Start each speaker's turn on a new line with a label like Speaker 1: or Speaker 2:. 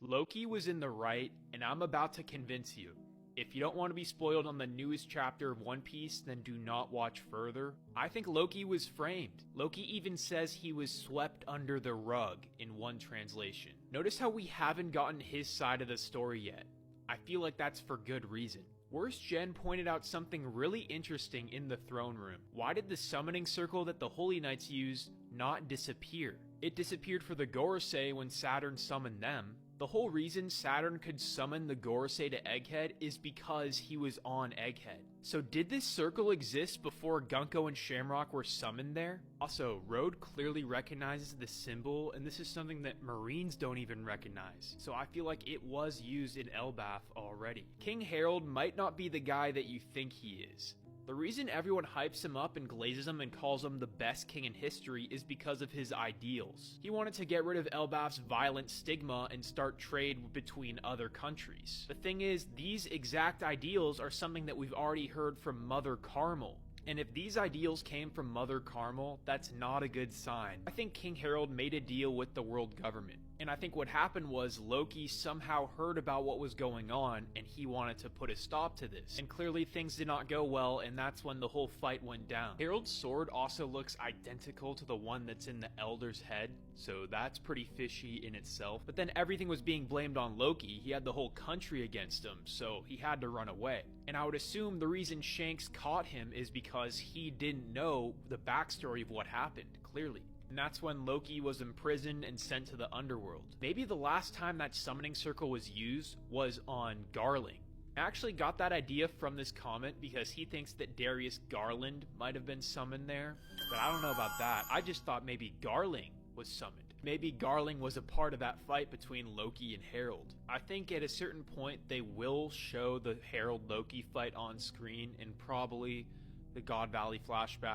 Speaker 1: Loki was in the right, and I'm about to convince you. If you don't want to be spoiled on the newest chapter of One Piece, then do not watch further. I think Loki was framed. Loki even says he was swept under the rug in one translation. Notice how we haven't gotten his side of the story yet. I feel like that's for good reason. Worst Gen pointed out something really interesting in the throne room. Why did the summoning circle that the Holy Knights used not disappear? It disappeared for the Gorosei when Saturn summoned them. The whole reason Saturn could summon the Gorosei to Egghead is because he was on Egghead. So did this circle exist before Gunko and Shamrock were summoned there? Also, Road clearly recognizes the symbol, and this is something that Marines don't even recognize. So I feel like it was used in Elbaf already. King Harold might not be the guy that you think he is. The reason everyone hypes him up and glazes him and calls him the best king in history is because of his ideals. He wanted to get rid of Elbaf's violent stigma and start trade between other countries. The thing is, these exact ideals are something that we've already heard from Mother Carmel. And if these ideals came from Mother Carmel, that's not a good sign. I think King Harold made a deal with the world government. And I think what happened was Loki somehow heard about what was going on and he wanted to put a stop to this. And clearly things did not go well, and that's when the whole fight went down. Harold's sword also looks identical to the one that's in the Elder's head, so that's pretty fishy in itself. But then everything was being blamed on Loki. He had the whole country against him, so he had to run away. And I would assume the reason Shanks caught him is because he didn't know the backstory of what happened, clearly. And that's when Loki was imprisoned and sent to the underworld. Maybe the last time that summoning circle was used was on Garling. I actually got that idea from this comment because he thinks that Darius Garland might have been summoned there. But I don't know about that. I just thought maybe Garling was summoned. Maybe Garling was a part of that fight between Loki and Harold. I think at a certain point they will show the Harold-Loki fight on screen and probably the God Valley flashback.